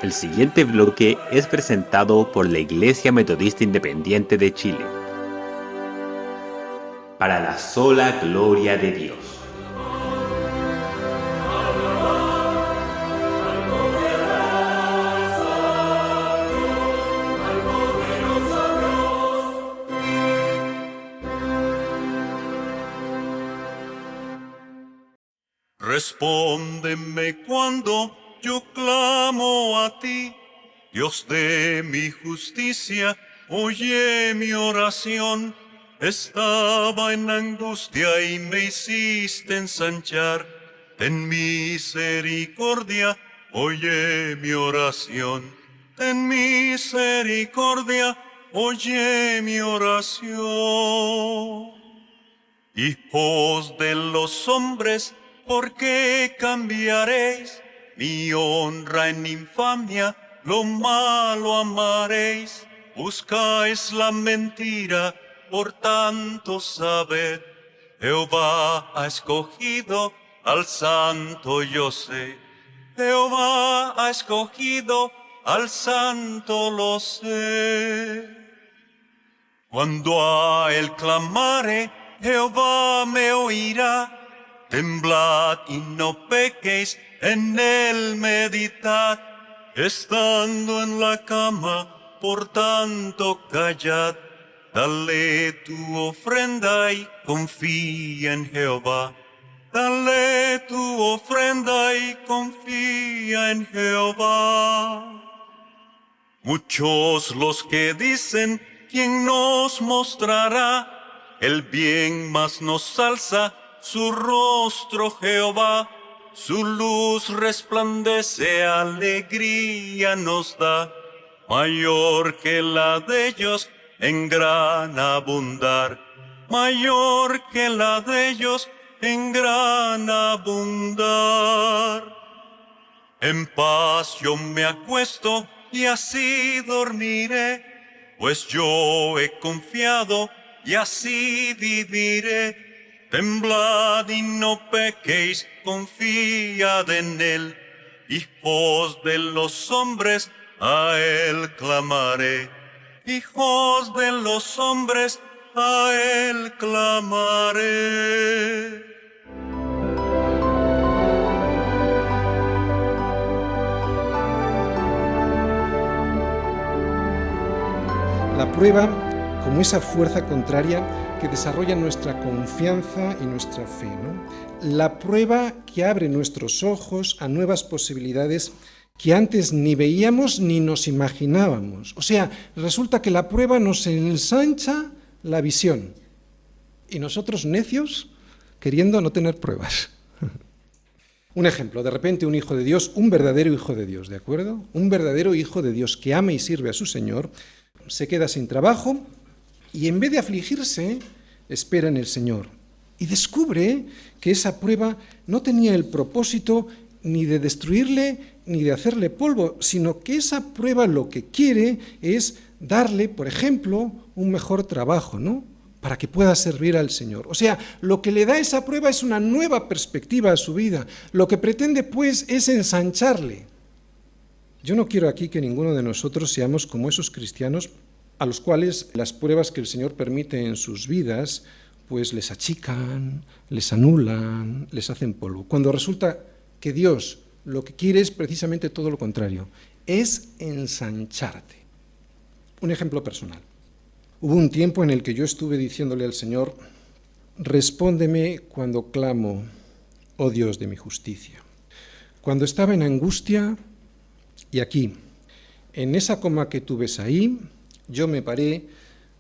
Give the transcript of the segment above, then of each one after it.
El siguiente bloque es presentado por la Iglesia Metodista Independiente de Chile. Para la sola gloria de Dios. Respóndeme cuando yo clamo a ti, Dios de mi justicia, oye mi oración. Estaba en angustia y me hiciste ensanchar. Ten misericordia, oye mi oración. Ten misericordia, oye mi oración. Hijos de los hombres, ¿por qué cambiaréis mi honra en infamia? Lo malo amaréis. Buscáis la mentira, por tanto sabed. Jehová ha escogido al santo, yo sé. Jehová ha escogido al santo, lo sé. Cuando a él clamare, Jehová me oirá. Temblad y no pequéis, en él meditad. Estando en la cama, por tanto callad. Dale tu ofrenda y confía en Jehová. Dale tu ofrenda y confía en Jehová. Muchos los que dicen, ¿quién nos mostrará el bien? Más nos alza su rostro Jehová, su luz resplandece, alegría nos da, mayor que la de ellos en gran abundar, mayor que la de ellos en gran abundar. En paz yo me acuesto y así dormiré, pues yo he confiado y así viviré. Temblad y no pequéis, confiad en él. Hijos de los hombres, a él clamaré. Hijos de los hombres, a él clamaré. La prueba, como esa fuerza contraria que desarrolla nuestra confianza y nuestra fe, ¿no? La prueba que abre nuestros ojos a nuevas posibilidades que antes ni veíamos ni nos imaginábamos. O sea, resulta que la prueba nos ensancha la visión y nosotros necios queriendo no tener pruebas. Un ejemplo, de repente un hijo de Dios, un verdadero hijo de Dios, ¿de acuerdo? Un verdadero hijo de Dios que ama y sirve a su Señor, se queda sin trabajo y en vez de afligirse, espera en el Señor. Y descubre que esa prueba no tenía el propósito ni de destruirle ni de hacerle polvo, sino que esa prueba lo que quiere es darle, por ejemplo, un mejor trabajo, ¿no? Para que pueda servir al Señor. O sea, lo que le da esa prueba es una nueva perspectiva a su vida. Lo que pretende, pues, es ensancharle. Yo no quiero aquí que ninguno de nosotros seamos como esos cristianos a los cuales las pruebas que el Señor permite en sus vidas, pues les achican, les anulan, les hacen polvo. Cuando resulta que Dios lo que quiere es precisamente todo lo contrario, es ensancharte. Un ejemplo personal. Hubo un tiempo en el que yo estuve diciéndole al Señor, respóndeme cuando clamo, oh Dios de mi justicia. Cuando estaba en angustia, y aquí, en esa coma que tú ves ahí, yo me paré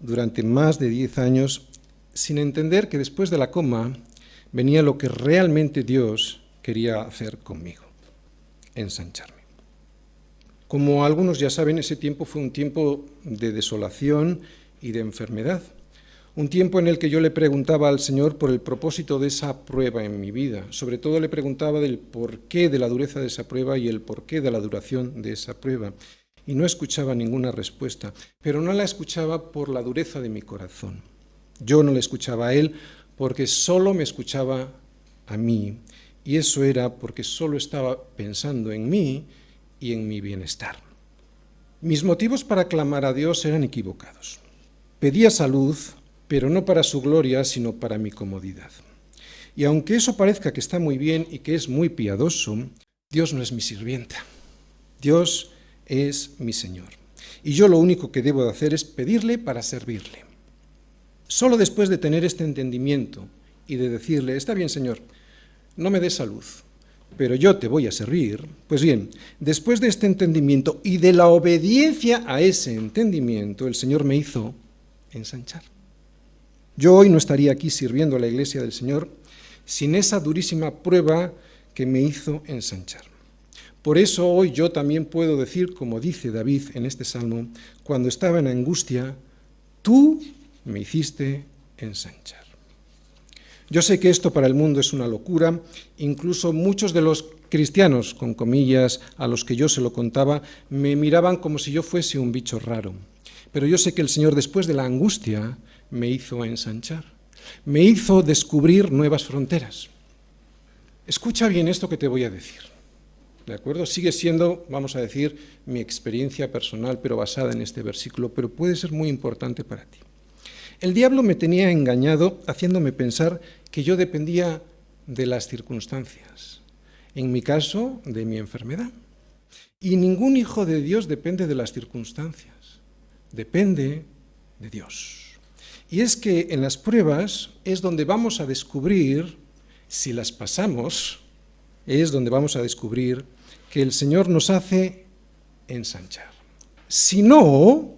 durante más de 10 años sin entender que después de la coma venía lo que realmente Dios quería hacer conmigo, ensancharme. Como algunos ya saben, ese tiempo fue un tiempo de desolación y de enfermedad, un tiempo en el que yo le preguntaba al Señor por el propósito de esa prueba en mi vida, sobre todo le preguntaba del porqué de la dureza de esa prueba y el porqué de la duración de esa prueba. Y no escuchaba ninguna respuesta, pero no la escuchaba por la dureza de mi corazón. Yo no le escuchaba a Él porque solo me escuchaba a mí, y eso era porque solo estaba pensando en mí y en mi bienestar. Mis motivos para clamar a Dios eran equivocados. Pedía salud, pero no para su gloria, sino para mi comodidad. Y aunque eso parezca que está muy bien y que es muy piadoso, Dios no es mi sirvienta. Dios es mi Señor. Y yo lo único que debo de hacer es pedirle para servirle. Solo después de tener este entendimiento y de decirle, está bien, Señor, no me des salud, pero yo te voy a servir, pues bien, después de este entendimiento y de la obediencia a ese entendimiento, el Señor me hizo ensanchar. Yo hoy no estaría aquí sirviendo a la iglesia del Señor sin esa durísima prueba que me hizo ensanchar. Por eso hoy yo también puedo decir, como dice David en este salmo, cuando estaba en angustia, tú me hiciste ensanchar. Yo sé que esto para el mundo es una locura, incluso muchos de los cristianos, con comillas, a los que yo se lo contaba, me miraban como si yo fuese un bicho raro. Pero yo sé que el Señor, después de la angustia, me hizo ensanchar, me hizo descubrir nuevas fronteras. Escucha bien esto que te voy a decir, ¿de acuerdo? Sigue siendo, vamos a decir, mi experiencia personal, pero basada en este versículo, pero puede ser muy importante para ti. El diablo me tenía engañado haciéndome pensar que yo dependía de las circunstancias, en mi caso, de mi enfermedad. Y ningún hijo de Dios depende de las circunstancias, depende de Dios. Y es que en las pruebas es donde vamos a descubrir, si las pasamos, es donde vamos a descubrir que el Señor nos hace ensanchar. Si no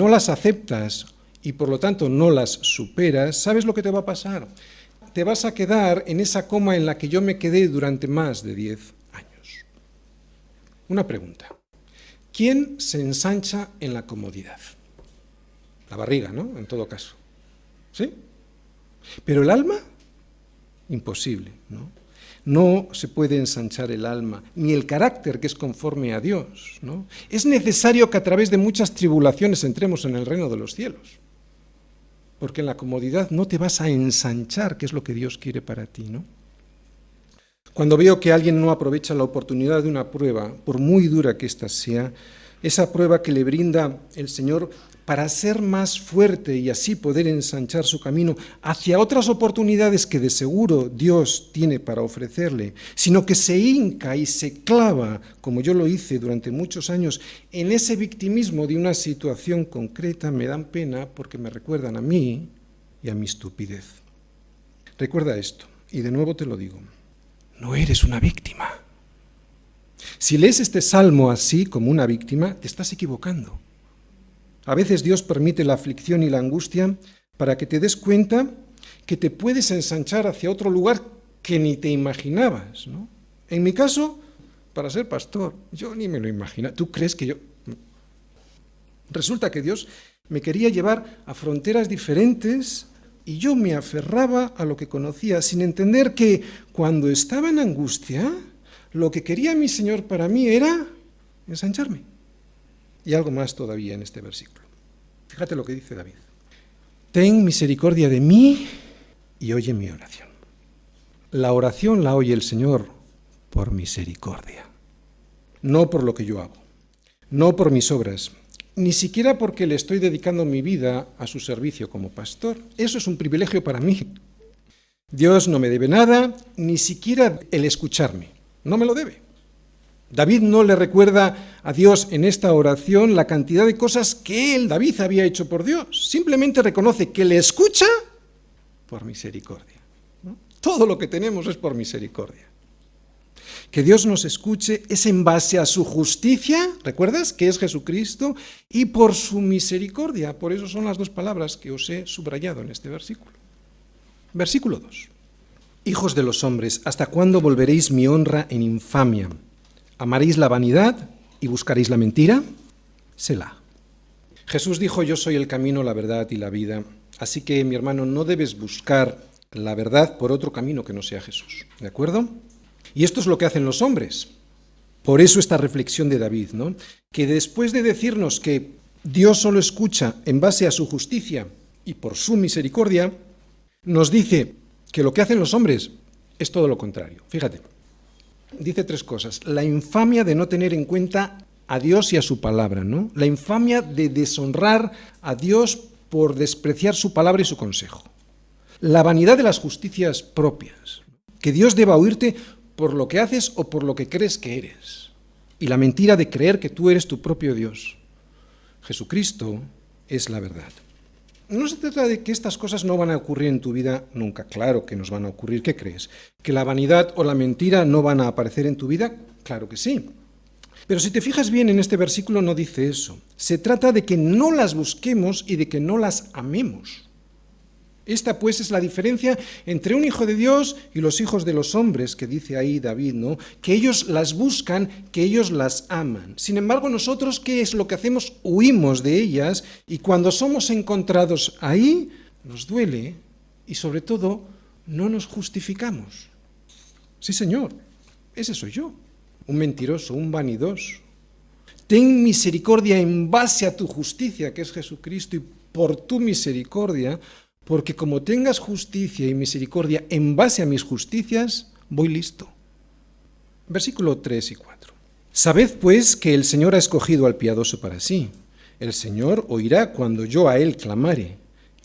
las aceptas y por lo tanto no las superas, ¿sabes lo que te va a pasar? Te vas a quedar en esa coma en la que yo me quedé durante más de 10 años. Una pregunta. ¿Quién se ensancha en la comodidad? La barriga, ¿no? En todo caso. ¿Sí? Pero el alma, imposible, ¿no? No se puede ensanchar el alma, ni el carácter que es conforme a Dios, ¿no? Es necesario que a través de muchas tribulaciones entremos en el reino de los cielos. Porque en la comodidad no te vas a ensanchar, que es lo que Dios quiere para ti, ¿no? Cuando veo que alguien no aprovecha la oportunidad de una prueba, por muy dura que ésta sea, esa prueba que le brinda el Señor para ser más fuerte y así poder ensanchar su camino hacia otras oportunidades que de seguro Dios tiene para ofrecerle, sino que se hinca y se clava, como yo lo hice durante muchos años, en ese victimismo de una situación concreta, me dan pena porque me recuerdan a mí y a mi estupidez. Recuerda esto, y de nuevo te lo digo, no eres una víctima. Si lees este salmo así, como una víctima, te estás equivocando. A veces Dios permite la aflicción y la angustia para que te des cuenta que te puedes ensanchar hacia otro lugar que ni te imaginabas, ¿no? En mi caso, para ser pastor, yo ni me lo imaginaba. ¿Tú crees que yo...? Resulta que Dios me quería llevar a fronteras diferentes y yo me aferraba a lo que conocía, sin entender que cuando estaba en angustia, lo que quería mi Señor para mí era ensancharme. Y algo más todavía en este versículo. Fíjate lo que dice David. Ten misericordia de mí y oye mi oración. La oración la oye el Señor por misericordia. No por lo que yo hago, no por mis obras, ni siquiera porque le estoy dedicando mi vida a su servicio como pastor. Eso es un privilegio para mí. Dios no me debe nada, ni siquiera el escucharme. No me lo debe. David no le recuerda a Dios en esta oración la cantidad de cosas que él, David, había hecho por Dios. Simplemente reconoce que le escucha por misericordia, ¿no? Todo lo que tenemos es por misericordia. Que Dios nos escuche es en base a su justicia, ¿recuerdas? Que es Jesucristo, y por su misericordia. Por eso son las dos palabras que os he subrayado en este versículo. Versículo 2. Hijos de los hombres, ¿hasta cuándo volveréis mi honra en infamia? ¿Amaréis la vanidad y buscaréis la mentira? Selah. Jesús dijo, yo soy el camino, la verdad y la vida. Así que, mi hermano, no debes buscar la verdad por otro camino que no sea Jesús. ¿De acuerdo? Y esto es lo que hacen los hombres. Por eso esta reflexión de David, ¿no? Que después de decirnos que Dios solo escucha en base a su justicia y por su misericordia, nos dice que lo que hacen los hombres es todo lo contrario. Fíjate. dice tres cosas. La infamia de no tener en cuenta a Dios y a su palabra, ¿no? La infamia de deshonrar a Dios por despreciar su palabra y su consejo. La vanidad de las justicias propias, que Dios deba oírte por lo que haces o por lo que crees que eres. Y la mentira de creer que tú eres tu propio Dios. Jesucristo es la verdad. No se trata de que estas cosas no van a ocurrir en tu vida nunca. Claro que nos van a ocurrir. ¿Qué crees? ¿Que la vanidad o la mentira no van a aparecer en tu vida? Claro que sí. Pero si te fijas bien en este versículo no dice eso. Se trata de que no las busquemos y de que no las amemos. Esta pues es la diferencia entre un hijo de Dios y los hijos de los hombres, que dice ahí David, ¿no? Que ellos las buscan, que ellos las aman. Sin embargo, nosotros, ¿qué es lo que hacemos? Huimos de ellas y cuando somos encontrados ahí, nos duele y sobre todo no nos justificamos. Sí, Señor, ese soy yo, un mentiroso, un vanidoso. Ten misericordia en base a tu justicia, que es Jesucristo, y por tu misericordia, porque como tengas justicia y misericordia en base a mis justicias, voy listo. Versículo 3 y 4. Sabed pues que el Señor ha escogido al piadoso para sí. El Señor oirá cuando yo a él clamare.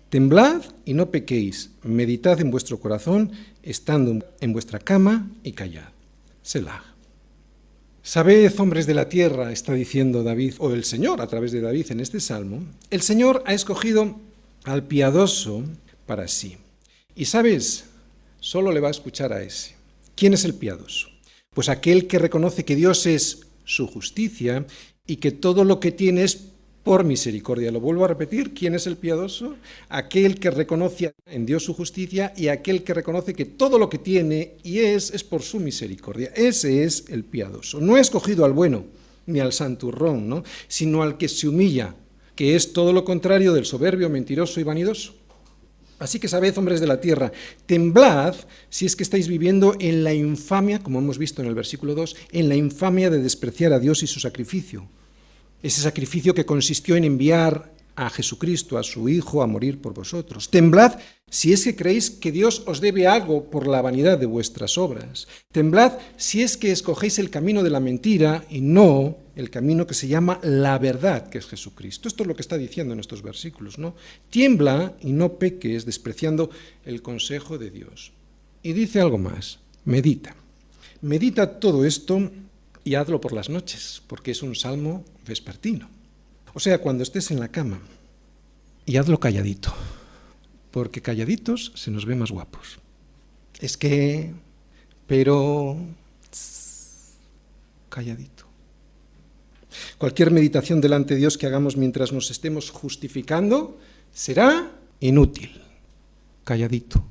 Temblad y no pequéis, meditad en vuestro corazón, estando en vuestra cama y callad. Selah. Sabed, hombres de la tierra, está diciendo David, o el Señor a través de David en este salmo, el Señor ha escogido al piadoso para sí. Y sabes, solo le va a escuchar a ese. ¿Quién es el piadoso? Pues aquel que reconoce que Dios es su justicia y que todo lo que tiene es por misericordia. Lo vuelvo a repetir, ¿quién es el piadoso? Aquel que reconoce en Dios su justicia y aquel que reconoce que todo lo que tiene y es por su misericordia. Ese es el piadoso. No he escogido al bueno ni al santurrón, ¿no? Sino al que se humilla, que es todo lo contrario del soberbio, mentiroso y vanidoso. Así que sabed, hombres de la tierra, temblad si es que estáis viviendo en la infamia, como hemos visto en el versículo 2, en la infamia de despreciar a Dios y su sacrificio. Ese sacrificio que consistió en enviar a Jesucristo, a su Hijo, a morir por vosotros. Temblad si es que creéis que Dios os debe algo por la vanidad de vuestras obras. Temblad si es que escogéis el camino de la mentira y no el camino que se llama la verdad, que es Jesucristo. Esto es lo que está diciendo en estos versículos, ¿no? Tiembla y no peques, despreciando el consejo de Dios. Y dice algo más, medita. Medita todo esto y hazlo por las noches, porque es un salmo vespertino. O sea, cuando estés en la cama, y hazlo calladito, porque calladitos se nos ve más guapos. Es que, pero, calladito. Cualquier meditación delante de Dios que hagamos mientras nos estemos justificando será inútil, calladito.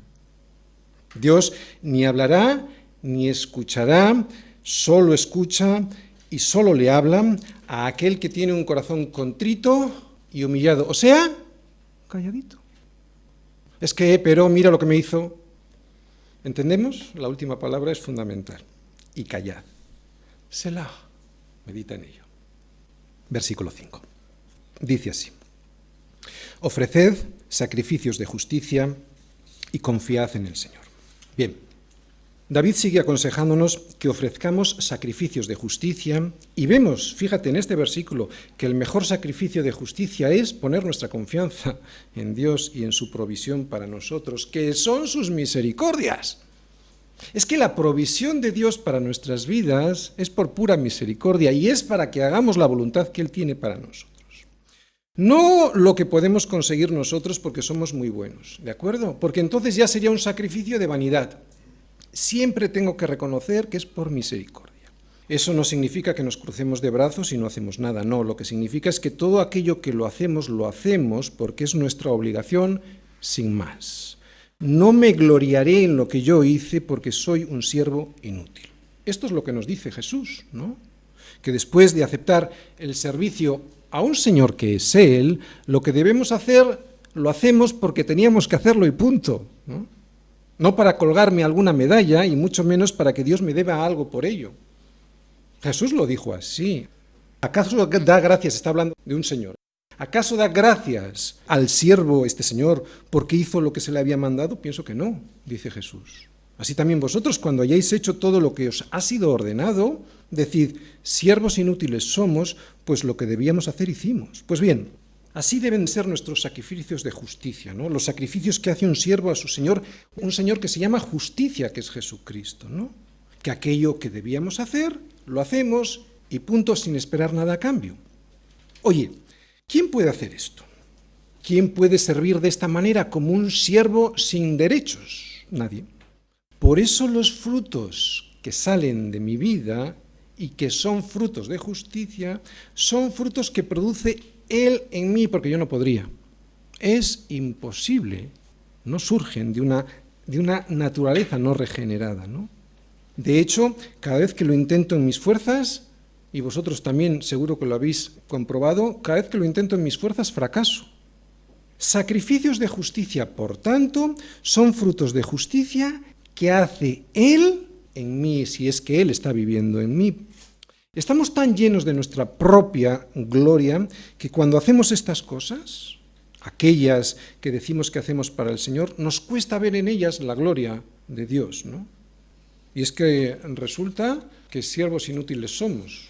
Dios ni hablará ni escuchará, solo escucha y solo le habla a aquel que tiene un corazón contrito y humillado, o sea, calladito. Es que, pero mira lo que me hizo. ¿Entendemos? La última palabra es fundamental. Y callad. Selah. Medita en ello. Versículo 5. Dice así: ofreced sacrificios de justicia y confiad en el Señor. Bien, David sigue aconsejándonos que ofrezcamos sacrificios de justicia y vemos, fíjate en este versículo, que el mejor sacrificio de justicia es poner nuestra confianza en Dios y en su provisión para nosotros, que son sus misericordias. Es que la provisión de Dios para nuestras vidas es por pura misericordia y es para que hagamos la voluntad que Él tiene para nosotros. No lo que podemos conseguir nosotros porque somos muy buenos, ¿de acuerdo? Porque entonces ya sería un sacrificio de vanidad. Siempre tengo que reconocer que es por misericordia. Eso no significa que nos crucemos de brazos y no hacemos nada, no. Lo que significa es que todo aquello que lo hacemos porque es nuestra obligación sin más. No me gloriaré en lo que yo hice porque soy un siervo inútil. Esto es lo que nos dice Jesús, ¿no? Que después de aceptar el servicio a un Señor que es Él, lo que debemos hacer, lo hacemos porque teníamos que hacerlo y punto, ¿no? No para colgarme alguna medalla y mucho menos para que Dios me deba algo por ello. Jesús lo dijo así. ¿Acaso da gracias? Está hablando de un señor. ¿Acaso da gracias al siervo, este señor, porque hizo lo que se le había mandado? Pienso que no, dice Jesús. Así también vosotros, cuando hayáis hecho todo lo que os ha sido ordenado, decid, siervos inútiles somos, pues lo que debíamos hacer hicimos. Pues bien, así deben ser nuestros sacrificios de justicia, ¿no? Los sacrificios que hace un siervo a su Señor, un Señor que se llama justicia, que es Jesucristo, ¿no? Que aquello que debíamos hacer, lo hacemos y punto, sin esperar nada a cambio. Oye, ¿quién puede hacer esto? ¿Quién puede servir de esta manera como un siervo sin derechos? Nadie. Por eso los frutos que salen de mi vida y que son frutos de justicia, son frutos que produce Él en mí, porque yo no podría. Es imposible, no surgen de una naturaleza no regenerada, ¿no? De hecho, cada vez que lo intento en mis fuerzas, y vosotros también seguro que lo habéis comprobado, cada vez que lo intento en mis fuerzas fracaso. Sacrificios de justicia, por tanto, son frutos de justicia que hace Él en mí, si es que Él está viviendo en mí. Estamos tan llenos de nuestra propia gloria que cuando hacemos estas cosas, aquellas que decimos que hacemos para el Señor, nos cuesta ver en ellas la gloria de Dios, ¿no? Y es que resulta que siervos inútiles somos.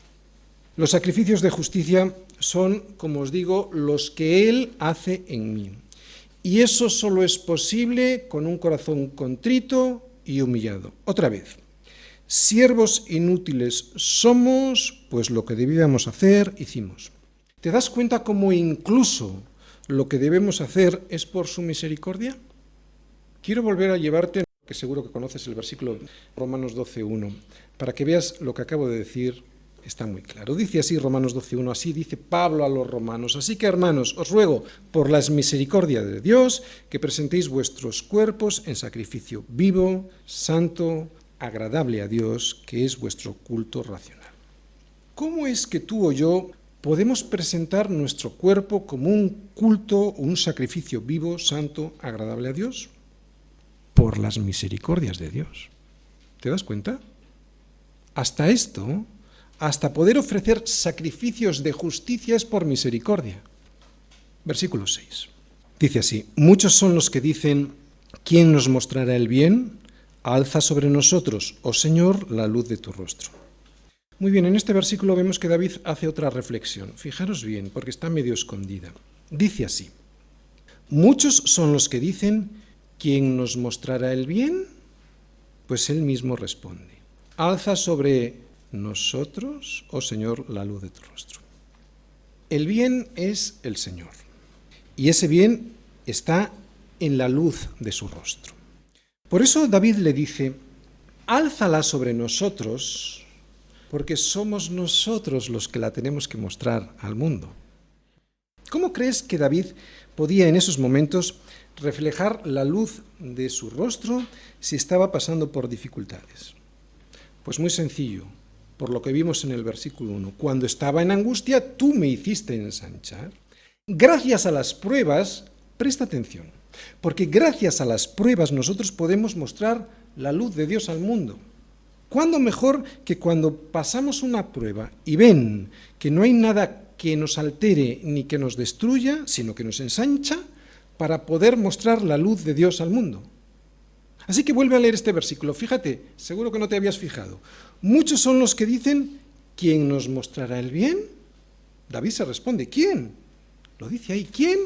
Los sacrificios de justicia son, como os digo, los que Él hace en mí. Y eso solo es posible con un corazón contrito y humillado. Otra vez, siervos inútiles somos, pues lo que debíamos hacer, hicimos. ¿Te das cuenta cómo incluso lo que debemos hacer es por su misericordia? Quiero volver a llevarte, que seguro que conoces el versículo Romanos 12:1, para que veas lo que acabo de decir. Está muy claro. Dice así Romanos 12:1, así dice Pablo a los romanos. Así que, hermanos, os ruego por las misericordias de Dios que presentéis vuestros cuerpos en sacrificio vivo, santo, agradable a Dios, que es vuestro culto racional. ¿Cómo es que tú o yo podemos presentar nuestro cuerpo como un culto, un sacrificio vivo, santo, agradable a Dios? Por las misericordias de Dios. ¿Te das cuenta? Hasta esto, hasta poder ofrecer sacrificios de justicia es por misericordia. Versículo 6. Dice así, muchos son los que dicen, ¿quién nos mostrará el bien? Alza sobre nosotros, oh Señor, la luz de tu rostro. Muy bien, en este versículo vemos que David hace otra reflexión. Fijaros bien, porque está medio escondida. Dice así, muchos son los que dicen, ¿quién nos mostrará el bien? Pues él mismo responde, alza sobre nosotros, oh Señor, la luz de tu rostro. El bien es el Señor, y ese bien está en la luz de su rostro. Por eso David le dice, álzala sobre nosotros, porque somos nosotros los que la tenemos que mostrar al mundo. ¿Cómo crees que David podía en esos momentos reflejar la luz de su rostro si estaba pasando por dificultades? Pues muy sencillo, por lo que vimos en el versículo 1. Cuando estaba en angustia, tú me hiciste ensanchar. Gracias a las pruebas, presta atención, porque gracias a las pruebas nosotros podemos mostrar la luz de Dios al mundo. ¿Cuándo mejor que cuando pasamos una prueba y ven que no hay nada que nos altere ni que nos destruya, sino que nos ensancha para poder mostrar la luz de Dios al mundo? Así que vuelve a leer este versículo. Fíjate, seguro que no te habías fijado. Muchos son los que dicen, ¿quién nos mostrará el bien? David se responde, ¿quién? Lo dice ahí, ¿quién?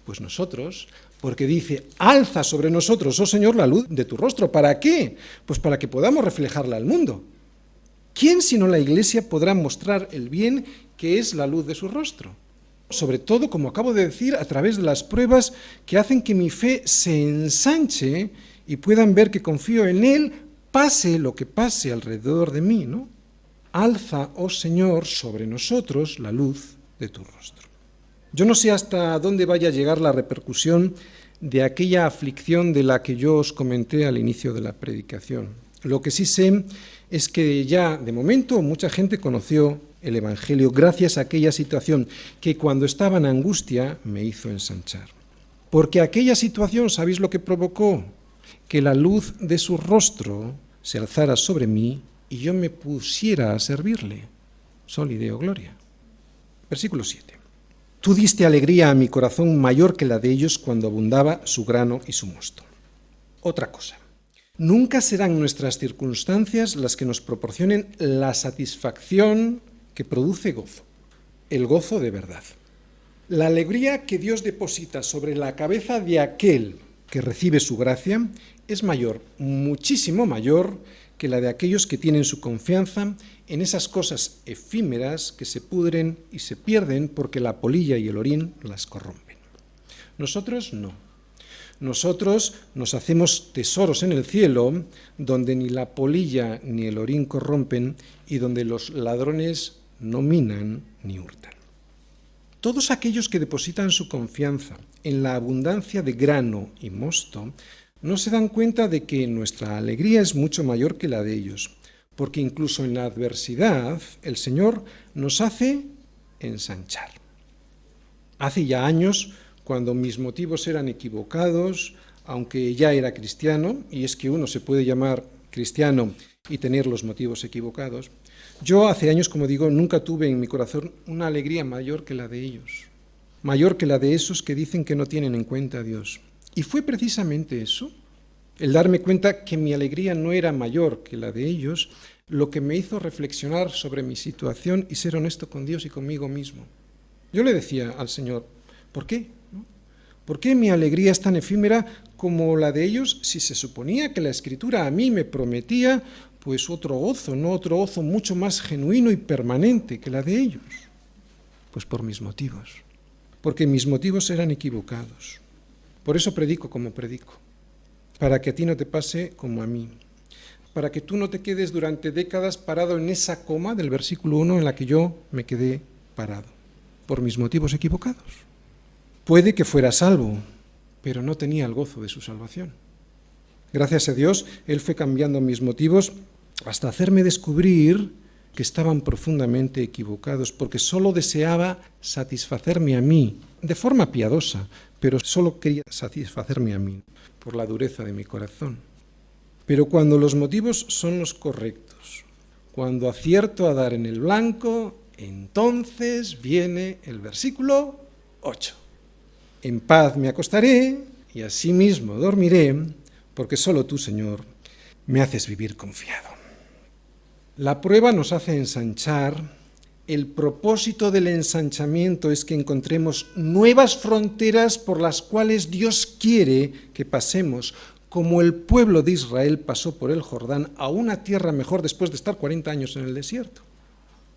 Pues nosotros, porque dice, alza sobre nosotros, oh Señor, la luz de tu rostro. ¿Para qué? Pues para que podamos reflejarla al mundo. ¿Quién sino la Iglesia podrá mostrar el bien que es la luz de su rostro? Sobre todo, como acabo de decir, a través de las pruebas que hacen que mi fe se ensanche y puedan ver que confío en Él, pase lo que pase alrededor de mí, ¿no? Alza, oh Señor, sobre nosotros la luz de tu rostro. Yo no sé hasta dónde vaya a llegar la repercusión de aquella aflicción de la que yo os comenté al inicio de la predicación. Lo que sí sé es que ya, de momento, mucha gente conoció el Evangelio gracias a aquella situación que cuando estaba en angustia me hizo ensanchar. Porque aquella situación, ¿sabéis lo que provocó? Que la luz de su rostro se alzara sobre mí y yo me pusiera a servirle. Sol y Deo Gloria. Versículo 7. Tú diste alegría a mi corazón mayor que la de ellos cuando abundaba su grano y su mosto. Otra cosa. Nunca serán nuestras circunstancias las que nos proporcionen la satisfacción que produce gozo, el gozo de verdad. La alegría que Dios deposita sobre la cabeza de aquel que recibe su gracia es mayor, muchísimo mayor, que la de aquellos que tienen su confianza en esas cosas efímeras que se pudren y se pierden porque la polilla y el orín las corrompen. Nosotros no. Nosotros nos hacemos tesoros en el cielo, donde ni la polilla ni el orín corrompen y donde los ladrones no minan ni hurtan. Todos aquellos que depositan su confianza en la abundancia de grano y mosto no se dan cuenta de que nuestra alegría es mucho mayor que la de ellos, porque incluso en la adversidad el Señor nos hace ensanchar. Hace ya años, cuando mis motivos eran equivocados, aunque ya era cristiano, y es que uno se puede llamar cristiano y tener los motivos equivocados, yo hace años, como digo, nunca tuve en mi corazón una alegría mayor que la de ellos, mayor que la de esos que dicen que no tienen en cuenta a Dios. Y fue precisamente eso, el darme cuenta que mi alegría no era mayor que la de ellos, lo que me hizo reflexionar sobre mi situación y ser honesto con Dios y conmigo mismo. Yo le decía al Señor, ¿por qué? ¿Por qué mi alegría es tan efímera como la de ellos si se suponía que la Escritura a mí me prometía pues otro gozo, no otro gozo mucho más genuino y permanente que la de ellos? Pues por mis motivos, porque mis motivos eran equivocados. Por eso predico como predico, para que a ti no te pase como a mí, para que tú no te quedes durante décadas parado en esa coma del versículo 1 en la que yo me quedé parado, por mis motivos equivocados. Puede que fuera salvo, pero no tenía el gozo de su salvación. Gracias a Dios, Él fue cambiando mis motivos hasta hacerme descubrir que estaban profundamente equivocados, porque solo deseaba satisfacerme a mí, de forma piadosa, pero solo quería satisfacerme a mí, por la dureza de mi corazón. Pero cuando los motivos son los correctos, cuando acierto a dar en el blanco, entonces viene el versículo 8. En paz me acostaré y asimismo dormiré, porque solo tú, Señor, me haces vivir confiado. La prueba nos hace ensanchar. El propósito del ensanchamiento es que encontremos nuevas fronteras por las cuales Dios quiere que pasemos, como el pueblo de Israel pasó por el Jordán a una tierra mejor después de estar 40 años en el desierto.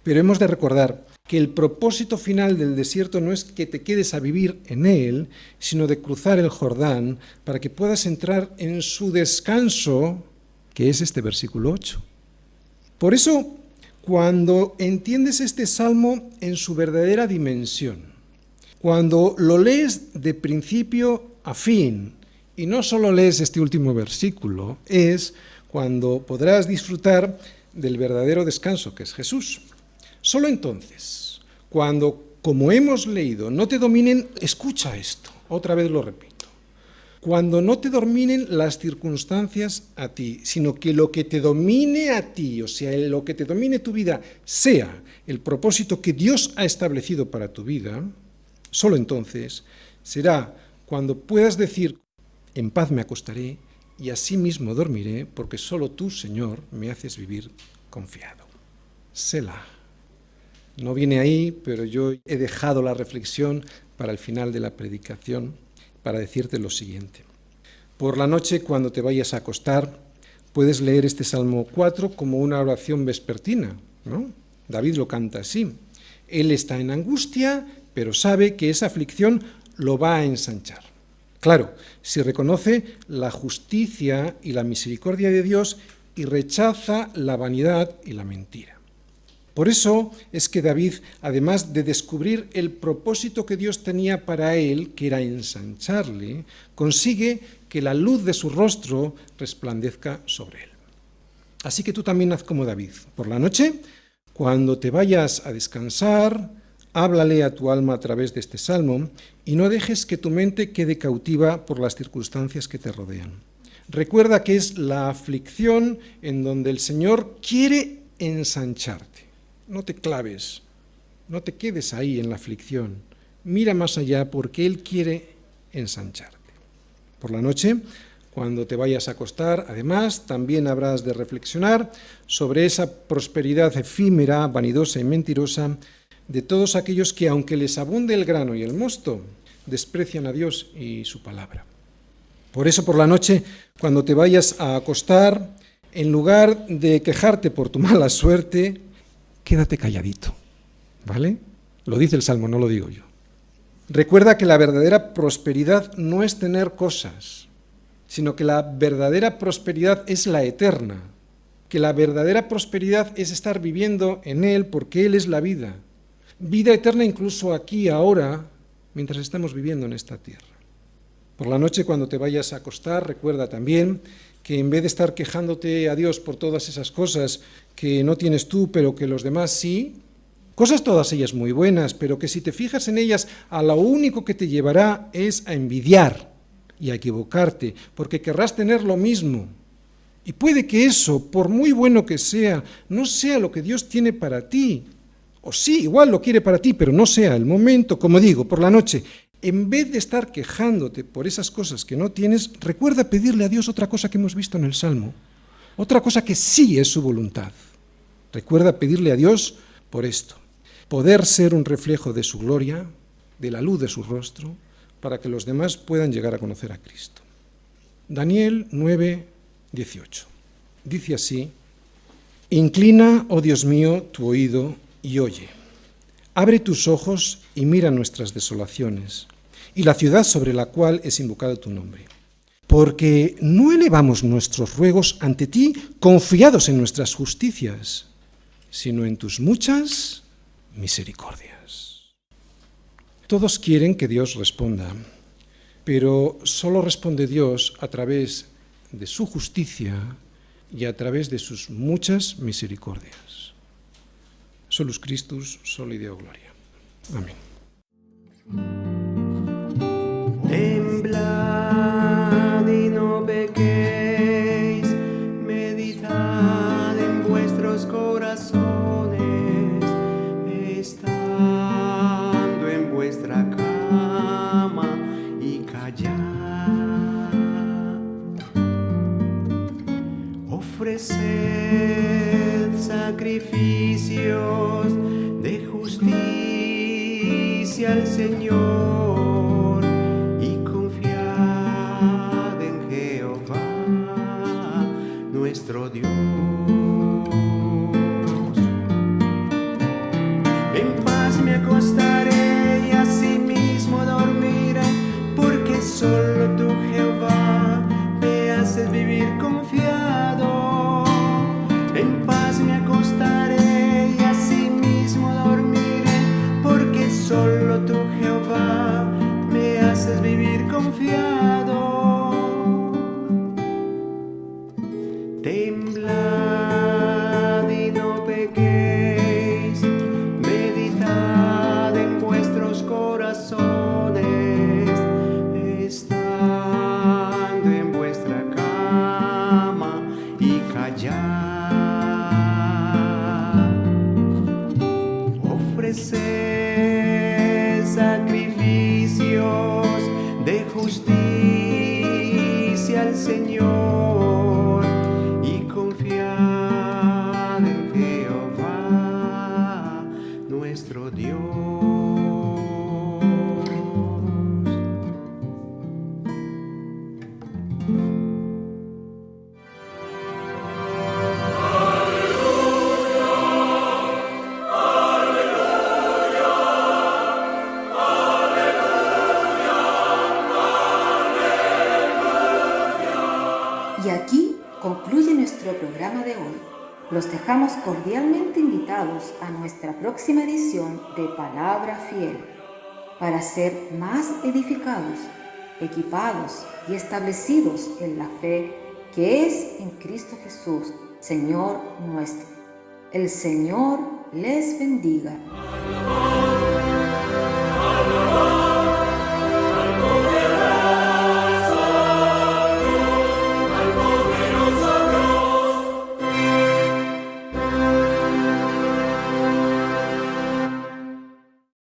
Pero hemos de recordar que el propósito final del desierto no es que te quedes a vivir en él, sino de cruzar el Jordán para que puedas entrar en su descanso, que es este versículo 8. Por eso, cuando entiendes este salmo en su verdadera dimensión, cuando lo lees de principio a fin, y no solo lees este último versículo, es cuando podrás disfrutar del verdadero descanso, que es Jesús. Solo entonces, cuando, como hemos leído, no te dominen, escucha esto, otra vez lo repito, cuando no te dominen las circunstancias a ti, sino que lo que te domine a ti, o sea, lo que te domine tu vida, sea el propósito que Dios ha establecido para tu vida, solo entonces será cuando puedas decir, en paz me acostaré y asimismo dormiré, porque solo tú, Señor, me haces vivir confiado. Selah. No viene ahí, pero yo he dejado la reflexión para el final de la predicación, para decirte lo siguiente. Por la noche, cuando te vayas a acostar, puedes leer este Salmo 4 como una oración vespertina, ¿no? David lo canta así. Él está en angustia, pero sabe que esa aflicción lo va a ensanchar. Claro, si reconoce la justicia y la misericordia de Dios y rechaza la vanidad y la mentira. Por eso es que David, además de descubrir el propósito que Dios tenía para él, que era ensancharle, consigue que la luz de su rostro resplandezca sobre él. Así que tú también haz como David. Por la noche, cuando te vayas a descansar, háblale a tu alma a través de este salmo y no dejes que tu mente quede cautiva por las circunstancias que te rodean. Recuerda que es la aflicción en donde el Señor quiere ensancharte. No te claves, no te quedes ahí en la aflicción. Mira más allá porque Él quiere ensancharte. Por la noche, Cuando te vayas a acostar, además, también habrás de reflexionar sobre esa prosperidad efímera, vanidosa y mentirosa de todos aquellos que, aunque les abunde el grano y el mosto, desprecian a Dios y su palabra. Por eso, por la noche, cuando te vayas a acostar, en lugar de quejarte por tu mala suerte, quédate calladito, ¿vale? Lo dice el Salmo, no lo digo yo. Recuerda que la verdadera prosperidad no es tener cosas, sino que la verdadera prosperidad es la eterna, que la verdadera prosperidad es estar viviendo en Él porque Él es la vida. Vida eterna incluso aquí, ahora, mientras estamos viviendo en esta tierra. Por la noche, cuando te vayas a acostar, recuerda también que en vez de estar quejándote a Dios por todas esas cosas que no tienes tú, pero que los demás sí, cosas todas ellas muy buenas, pero que si te fijas en ellas, a lo único que te llevará es a envidiar y a equivocarte, porque querrás tener lo mismo. Y puede que eso, por muy bueno que sea, no sea lo que Dios tiene para ti. O sí, igual lo quiere para ti, pero no sea el momento. Como digo, por la noche, en vez de estar quejándote por esas cosas que no tienes, recuerda pedirle a Dios otra cosa que hemos visto en el Salmo, otra cosa que sí es su voluntad. Recuerda pedirle a Dios por esto, poder ser un reflejo de su gloria, de la luz de su rostro, para que los demás puedan llegar a conocer a Cristo. Daniel 9:18. Dice así: Inclina, oh Dios mío, tu oído y oye. Abre tus ojos y mira nuestras desolaciones y la ciudad sobre la cual es invocado tu nombre. Porque no elevamos nuestros ruegos ante ti confiados en nuestras justicias, sino en tus muchas misericordias. Todos quieren que Dios responda, pero solo responde Dios a través de su justicia y a través de sus muchas misericordias. Solus Christus, soli Deo gloria. Amén. Temblad y no pequéis, meditad en vuestros corazones, estando en vuestra cama y callad. Ofreced sacrificios de justicia al Señor y confiad en Jehová, nuestro Dios. En paz me acostaré y asimismo dormiré, porque solo tú, Jehová, me haces vivir confiado. En paz me acostaré y asimismo dormiré, porque solo tú, Jehová, me haces vivir confiado. Temblad y no pequéis, meditad en vuestros corazones, estando en vuestra cama y callad. Ofreced sacrificios de justicia al Señor y confiad en Jehová, nuestro Dios. Y aquí concluye nuestro programa de hoy. Los dejamos cordialmente invitados a nuestra próxima edición de Palabra Fiel, para ser más edificados, equipados y establecidos en la fe que es en Cristo Jesús, Señor nuestro. El Señor les bendiga.